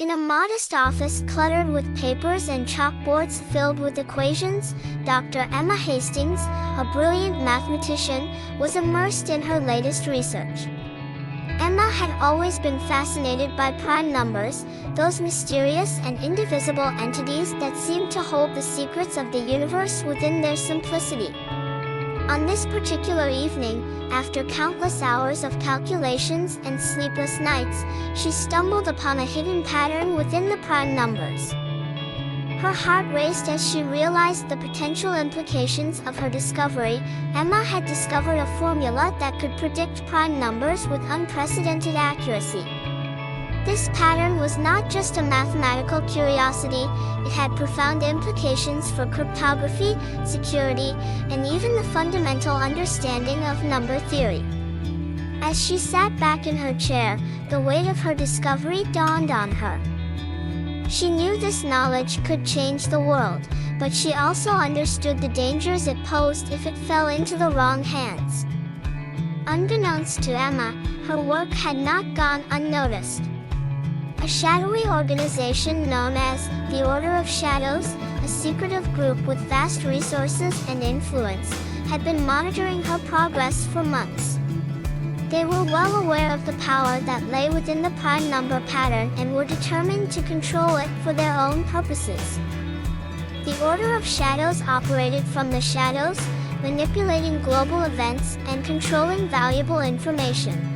In a modest office cluttered with papers and chalkboards filled with equations, Dr. Emma Hastings, a brilliant mathematician, was immersed in her latest research. Emma had always been fascinated by prime numbers, those mysterious and indivisible entities that seemed to hold the secrets of the universe within their simplicity. On this particular evening, after countless hours of calculations and sleepless nights, she stumbled upon a hidden pattern within the prime numbers. Her heart raced as she realized the potential implications of her discovery. Emma had discovered a formula that could predict prime numbers with unprecedented accuracy. This pattern was not just a mathematical curiosity, it had profound implications for cryptography, security, and even the fundamental understanding of number theory. As she sat back in her chair, the weight of her discovery dawned on her. She knew this knowledge could change the world, but she also understood the dangers it posed if it fell into the wrong hands. Unbeknownst to Emma, her work had not gone unnoticed. A shadowy organization known as the Order of Shadows, a secretive group with vast resources and influence, had been monitoring her progress for months. They were well aware of the power that lay within the prime number pattern and were determined to control it for their own purposes. The Order of Shadows operated from the shadows, manipulating global events and controlling valuable information.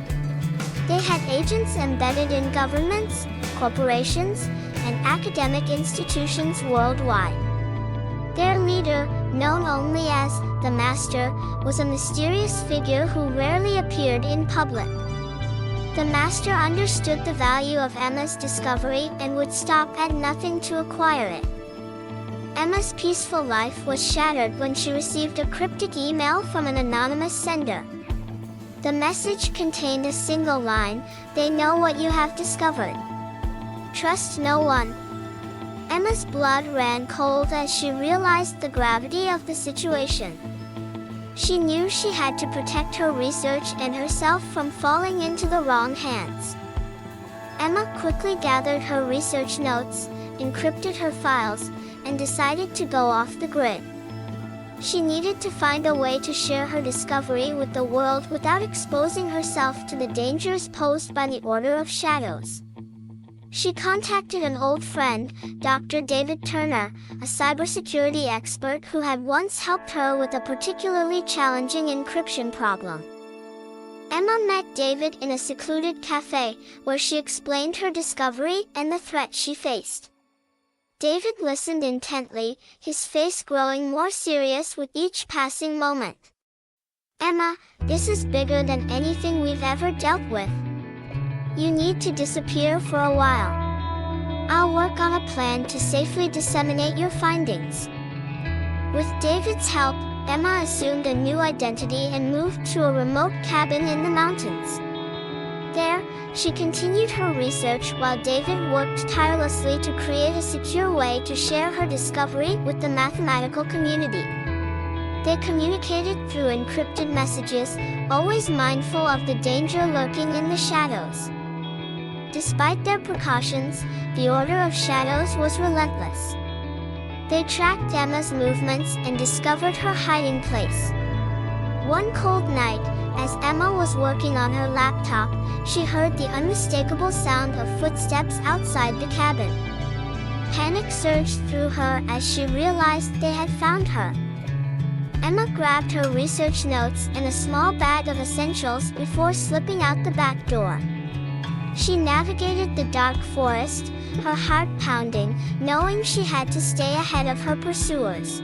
They had agents embedded in governments, corporations, and academic institutions worldwide. Their leader, known only as the Master, was a mysterious figure who rarely appeared in public. The Master understood the value of Emma's discovery and would stop at nothing to acquire it. Emma's peaceful life was shattered when she received a cryptic email from an anonymous sender. The message contained a single line: "They know what you have discovered. Trust no one." Emma's blood ran cold as she realized the gravity of the situation. She knew she had to protect her research and herself from falling into the wrong hands. Emma quickly gathered her research notes, encrypted her files, and decided to go off the grid. She needed to find a way to share her discovery with the world without exposing herself to the dangers posed by the Order of Shadows. She contacted an old friend, Dr. David Turner, a cybersecurity expert who had once helped her with a particularly challenging encryption problem. Emma met David in a secluded cafe, where she explained her discovery and the threat she faced. David listened intently, his face growing more serious with each passing moment. "Emma, this is bigger than anything we've ever dealt with. You need to disappear for a while. I'll work on a plan to safely disseminate your findings." With David's help, Emma assumed a new identity and moved to a remote cabin in the mountains. There, she continued her research while David worked tirelessly to create a secure way to share her discovery with the mathematical community. They communicated through encrypted messages, always mindful of the danger lurking in the shadows. Despite their precautions, the Order of Shadows was relentless. They tracked Emma's movements and discovered her hiding place. One cold night, as Emma was working on her laptop, she heard the unmistakable sound of footsteps outside the cabin. Panic surged through her as she realized they had found her. Emma grabbed her research notes and a small bag of essentials before slipping out the back door. She navigated the dark forest, her heart pounding, knowing she had to stay ahead of her pursuers.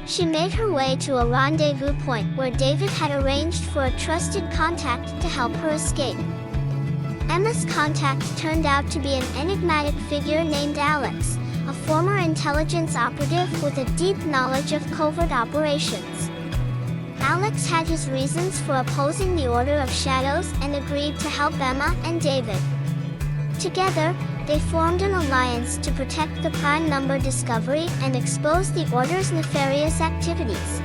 She made her way to a rendezvous point where David had arranged for a trusted contact to help her escape. Emma's contact turned out to be an enigmatic figure named Alex, a former intelligence operative with a deep knowledge of covert operations. Alex had his reasons for opposing the Order of Shadows and agreed to help Emma and David. Together, they formed an alliance to protect the prime number discovery and expose the Order's nefarious activities.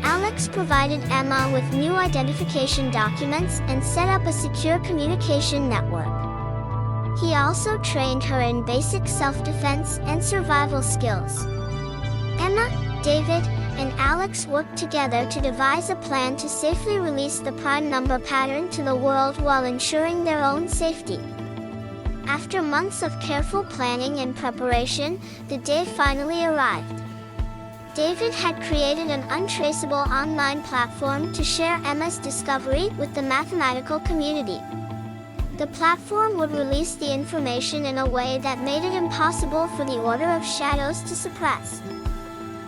Alex provided Emma with new identification documents and set up a secure communication network. He also trained her in basic self-defense and survival skills. Emma, David, and Alex worked together to devise a plan to safely release the prime number pattern to the world while ensuring their own safety. After months of careful planning and preparation, the day finally arrived. David had created an untraceable online platform to share Emma's discovery with the mathematical community. The platform would release the information in a way that made it impossible for the Order of Shadows to suppress.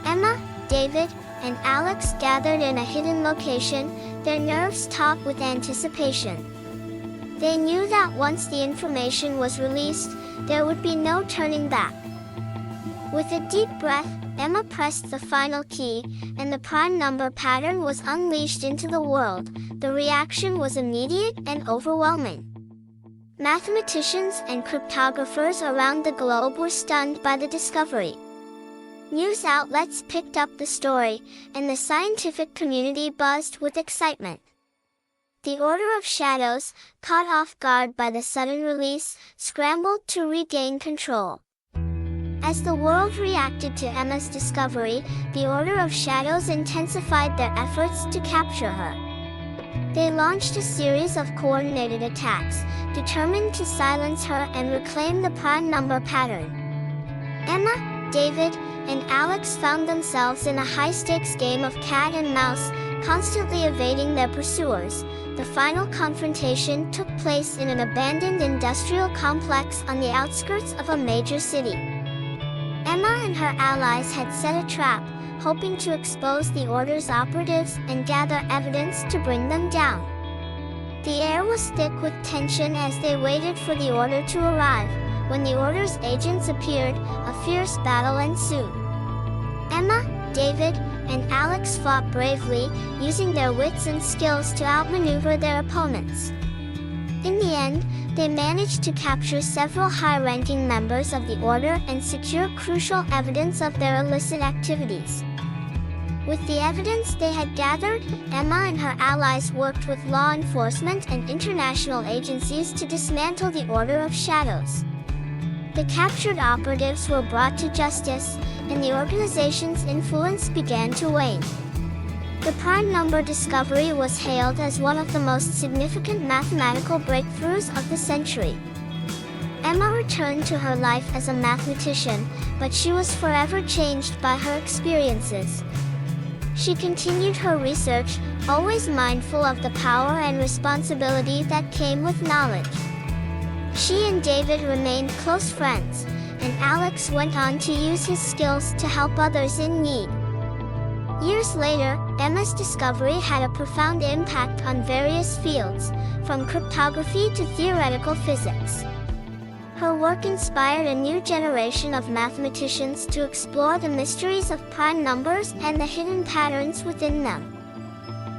Emma, David, and Alex gathered in a hidden location, their nerves taut with anticipation. They knew that once the information was released, there would be no turning back. With a deep breath, Emma pressed the final key, and the prime number pattern was unleashed into the world. The reaction was immediate and overwhelming. Mathematicians and cryptographers around the globe were stunned by the discovery. News outlets picked up the story, and the scientific community buzzed with excitement. The Order of Shadows, caught off guard by the sudden release, scrambled to regain control. As the world reacted to Emma's discovery, the Order of Shadows intensified their efforts to capture her. They launched a series of coordinated attacks, determined to silence her and reclaim the prime number pattern. Emma, David, and Alex found themselves in a high-stakes game of cat and mouse, constantly evading their pursuers. The final confrontation took place in an abandoned industrial complex on the outskirts of a major city. Emma and her allies had set a trap, hoping to expose the Order's operatives and gather evidence to bring them down. The air was thick with tension as they waited for the Order to arrive. When the Order's agents appeared, a fierce battle ensued. Emma, David, and Alex fought bravely, using their wits and skills to outmaneuver their opponents. In the end, they managed to capture several high-ranking members of the Order and secure crucial evidence of their illicit activities. With the evidence they had gathered, Emma and her allies worked with law enforcement and international agencies to dismantle the Order of Shadows. The captured operatives were brought to justice, and the organization's influence began to wane. The prime number discovery was hailed as one of the most significant mathematical breakthroughs of the century. Emma returned to her life as a mathematician, but she was forever changed by her experiences. She continued her research, always mindful of the power and responsibility that came with knowledge. She and David remained close friends, and Alex went on to use his skills to help others in need. Years later, Emma's discovery had a profound impact on various fields, from cryptography to theoretical physics. Her work inspired a new generation of mathematicians to explore the mysteries of prime numbers and the hidden patterns within them.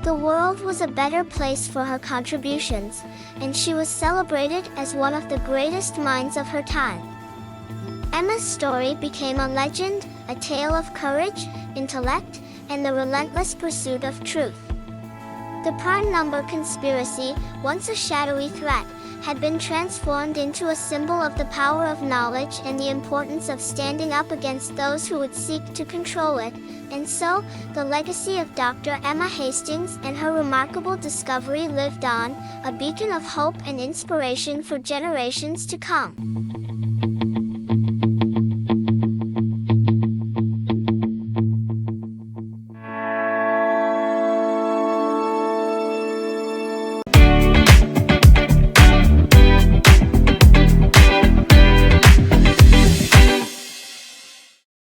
The world was a better place for her contributions, and she was celebrated as one of the greatest minds of her time. Emma's story became a legend, a tale of courage, intellect, and the relentless pursuit of truth. The prime number conspiracy, once a shadowy threat, had been transformed into a symbol of the power of knowledge and the importance of standing up against those who would seek to control it, and so, the legacy of Dr. Emma Hastings and her remarkable discovery lived on, a beacon of hope and inspiration for generations to come.